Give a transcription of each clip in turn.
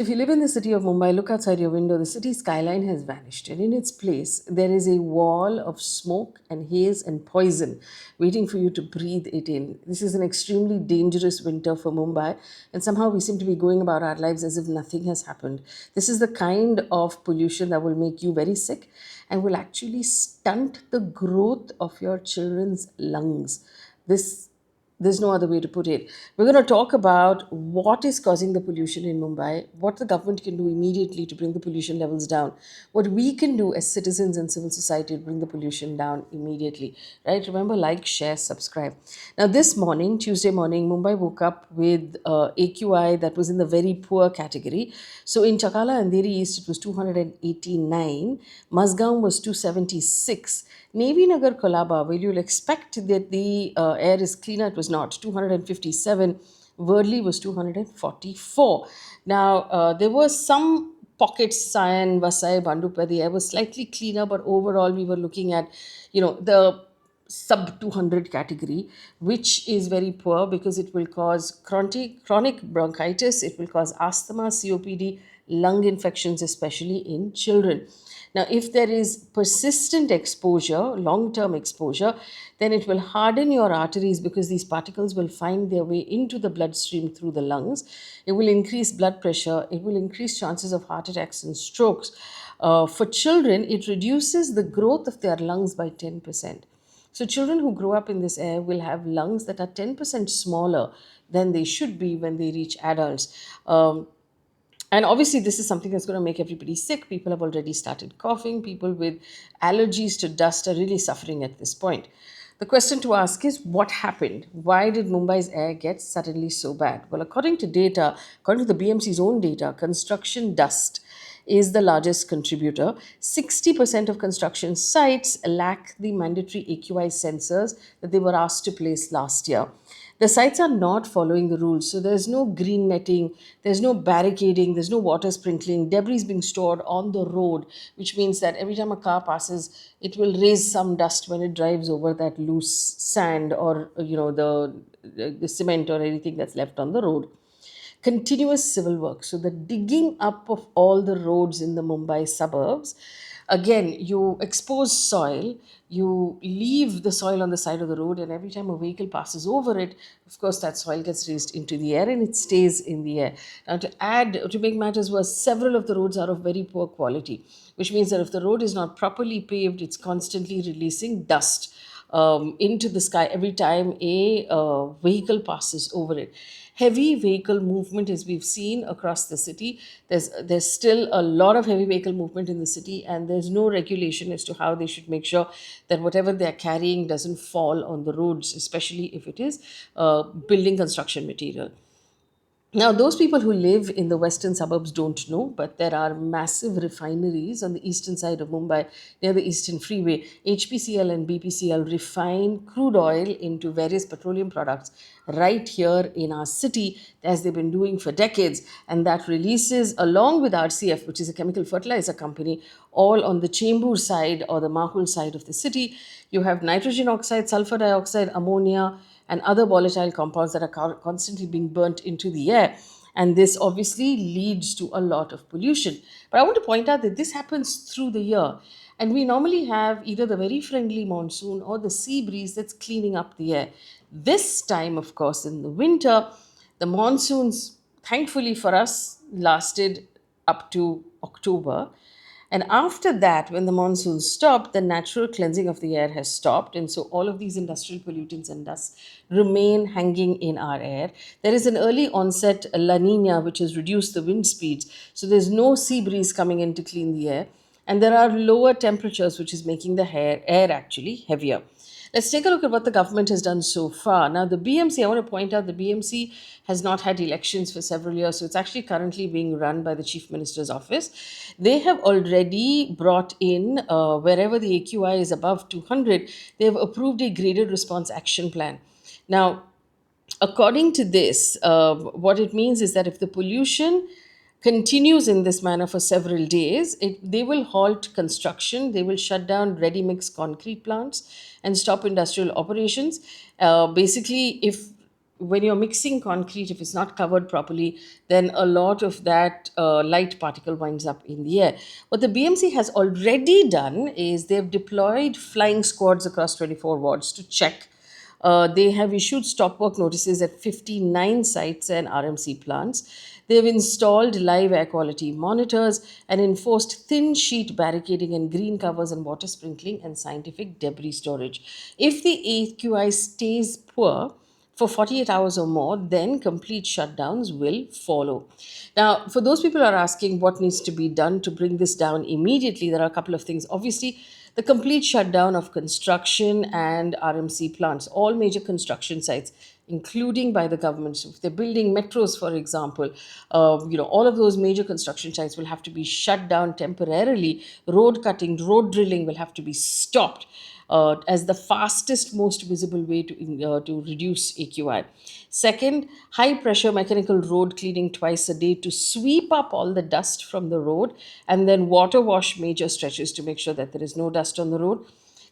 If you live in the city of Mumbai, look outside your window, the city skyline has vanished, and in its place, there is a wall of smoke and haze and poison waiting for you to breathe it in. This is an extremely dangerous winter for Mumbai, and somehow we seem to be going about our lives as if nothing has happened. This is the kind of pollution that will make you very sick and will actually stunt the growth of your children's lungs. This There's no other way to put it. We're going to talk about what is causing the pollution in Mumbai, what the government can do immediately to bring the pollution levels down, what we can do as citizens and civil society to bring the pollution down immediately. Right? Remember, like, share, subscribe. Now, this morning, Tuesday morning, Mumbai woke up with AQI that was in the very poor category. So in Chakala and Deri East, it was 289, Mazgaon was 276. Navy Nagar Kolaba, where you'll expect that the air is cleaner, it was not. 257. Worli was 244. Now, there were some pockets, Sayan, Vasai, Bandupa, the air was slightly cleaner, but overall we were looking at, the sub 200 category, which is very poor because it will cause chronic bronchitis, it will cause asthma, COPD, lung infections, especially in children. Now, if there is persistent exposure, long term exposure, then it will harden your arteries because these particles will find their way into the bloodstream through the lungs. It will increase blood pressure, it will increase chances of heart attacks and strokes. For children, it reduces the growth of their lungs by 10%. So, children who grow up in this air will have lungs that are 10% smaller than they should be when they reach adults. And obviously, this is something that's going to make everybody sick. People have already started coughing. People with allergies to dust are really suffering at this point. The question to ask is, what happened? Why did Mumbai's air get suddenly so bad? Well, according to the BMC's own data, construction dust is the largest contributor. 60% of construction sites lack the mandatory AQI sensors that they were asked to place last year. The sites are not following the rules. So there's no green netting, there's no barricading, there's no water sprinkling, debris is being stored on the road, which means that every time a car passes, it will raise some dust when it drives over that loose sand or the cement or anything that's left on the road. Continuous civil work. So the digging up of all the roads in the Mumbai suburbs. Again, you expose soil, you leave the soil on the side of the road, and every time a vehicle passes over it, of course, that soil gets raised into the air and it stays in the air. Now, to make matters worse, several of the roads are of very poor quality, which means that if the road is not properly paved, it's constantly releasing dust into the sky every time a vehicle passes over it. Heavy vehicle movement, as we've seen across the city, there's still a lot of heavy vehicle movement in the city, and there's no regulation as to how they should make sure that whatever they're carrying doesn't fall on the roads, especially if it is building construction material. Now, those people who live in the western suburbs don't know, but there are massive refineries on the eastern side of Mumbai near the Eastern Freeway. HPCL and BPCL refine crude oil into various petroleum products right here in our city, as they've been doing for decades. And that releases, along with RCF, which is a chemical fertilizer company, all on the Chembur side or the Mahul side of the city. You have nitrogen oxide, sulfur dioxide, ammonia, and other volatile compounds that are constantly being burnt into the air. And this obviously leads to a lot of pollution. But I want to point out that this happens through the year. And we normally have either the very friendly monsoon or the sea breeze that's cleaning up the air. This time, of course, in the winter, the monsoons, thankfully for us, lasted up to October. And after that, when the monsoon stopped, the natural cleansing of the air has stopped. And so all of these industrial pollutants and dust remain hanging in our air. There is an early onset La Nina, which has reduced the wind speeds. So there's no sea breeze coming in to clean the air. And there are lower temperatures, which is making the air actually heavier. Let's take a look at what the government has done so far. Now, the BMC, I want to point out the BMC has not had elections for several years, so it's actually currently being run by the Chief Minister's office. They have already brought in, wherever the AQI is above 200, they have approved a graded response action plan. Now, according to this, what it means is that if the pollution continues in this manner for several days, they will halt construction, they will shut down ready mix concrete plants and stop industrial operations. Basically, if when you're mixing concrete, if it's not covered properly, then a lot of that light particle winds up in the air. What the BMC has already done is they've deployed flying squads across 24 wards to check. They have issued stop work notices at 59 sites and RMC plants. They've installed live air quality monitors and enforced thin sheet barricading and green covers and water sprinkling and scientific debris storage. If the AQI stays poor for 48 hours or more, then complete shutdowns will follow. Now, for those people who are asking what needs to be done to bring this down immediately, there are a couple of things. Obviously, the complete shutdown of construction and RMC plants, all major construction sites, including by the government. So if they're building metros, for example, all of those major construction sites will have to be shut down temporarily. Road cutting, road drilling will have to be stopped as the fastest, most visible way to reduce AQI. Second, high pressure mechanical road cleaning twice a day to sweep up all the dust from the road and then water wash major stretches to make sure that there is no dust on the road.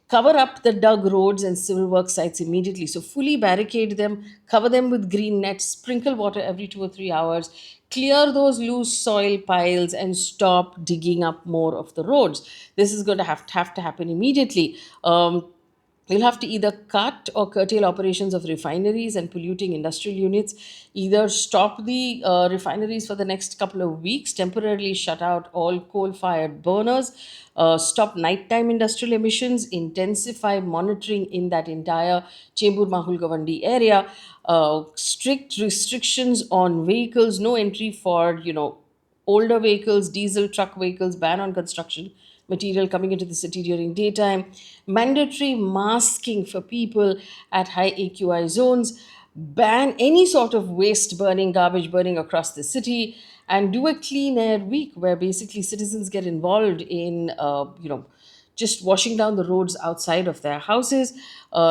Cover up the dug roads and civil work sites immediately. So, fully barricade them, cover them with green nets, sprinkle water every 2 or 3 hours, clear those loose soil piles, and stop digging up more of the roads. This is going to have to happen immediately. You'll have to either cut or curtail operations of refineries and polluting industrial units, either stop the refineries for the next couple of weeks, temporarily shut out all coal fired burners, stop nighttime industrial emissions, intensify monitoring in that entire Chembur Mahul Gawandi area, strict restrictions on vehicles, no entry for, older vehicles, diesel truck vehicles, ban on construction material coming into the city during daytime, mandatory masking for people at high AQI zones, ban any sort of waste burning, garbage burning across the city, and do a clean air week where basically citizens get involved in, just washing down the roads outside of their houses,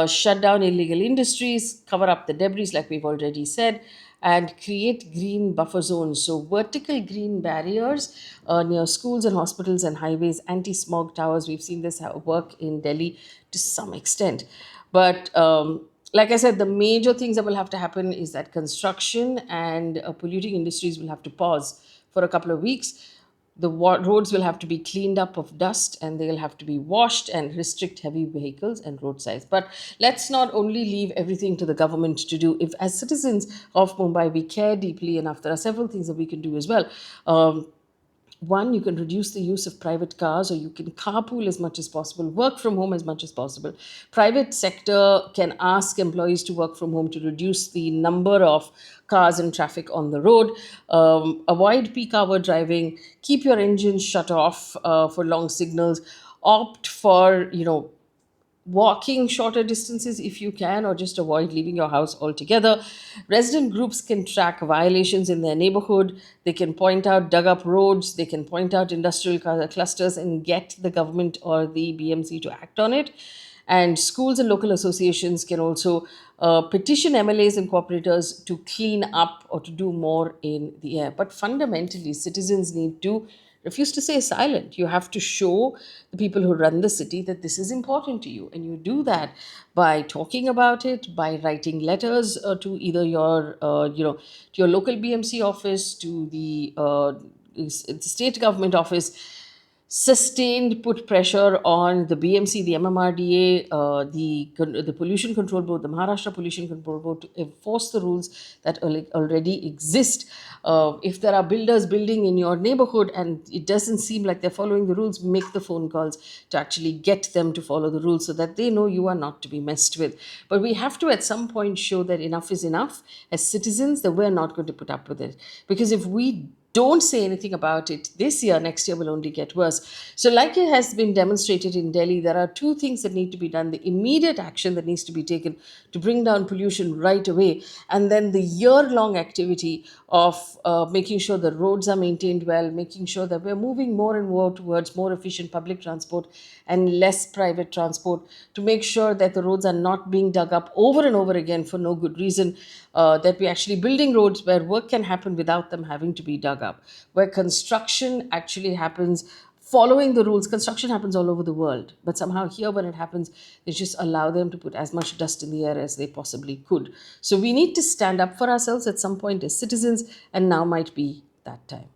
shut down illegal industries, cover up the debris, like we've already said, and create green buffer zones. So, vertical green barriers near schools and hospitals and highways, anti smog towers. We've seen this work in Delhi to some extent. But like I said, the major things that will have to happen is that construction and polluting industries will have to pause for a couple of weeks. The roads will have to be cleaned up of dust and they'll have to be washed and restrict heavy vehicles and road size. But let's not only leave everything to the government to do. If, as citizens of Mumbai, we care deeply enough, there are several things that we can do as well. One, you can reduce the use of private cars, or you can carpool as much as possible, work from home as much as possible. Private sector can ask employees to work from home to reduce the number of cars and traffic on the road. Avoid peak hour driving, keep your engine shut off for long signals, opt for, walking shorter distances if you can, or just avoid leaving your house altogether. Resident groups can track violations in their neighborhood. They can point out dug up roads. They can point out industrial clusters and get the government or the BMC to act on it. And schools and local associations can also petition MLAs and cooperators to clean up or to do more in the air. But fundamentally, citizens need to refuse to stay silent. You have to show the people who run the city that this is important to you. And you do that by talking about it, by writing letters to either to your local BMC office, to the state government office, sustained put pressure on the BMC, the MMRDA, the Pollution Control Board, the Maharashtra Pollution Control Board to enforce the rules that already exist. If there are builders building in your neighborhood and it doesn't seem like they're following the rules, make the phone calls to actually get them to follow the rules so that they know you are not to be messed with. But we have to at some point show that enough is enough as citizens, that we're not going to put up with it. Because if we don't say anything about it this year, next year will only get worse. So, like it has been demonstrated in Delhi, there are two things that need to be done: the immediate action that needs to be taken to bring down pollution right away, and then the year-long activity of making sure the roads are maintained well, making sure that we're moving more and more towards more efficient public transport and less private transport, to make sure that the roads are not being dug up over and over again for no good reason, that we're actually building roads where work can happen without them having to be dug up, where construction actually happens following the rules. Construction happens all over the world, but somehow here, when it happens, they just allow them to put as much dust in the air as they possibly could. So we need to stand up for ourselves at some point as citizens, and now might be that time.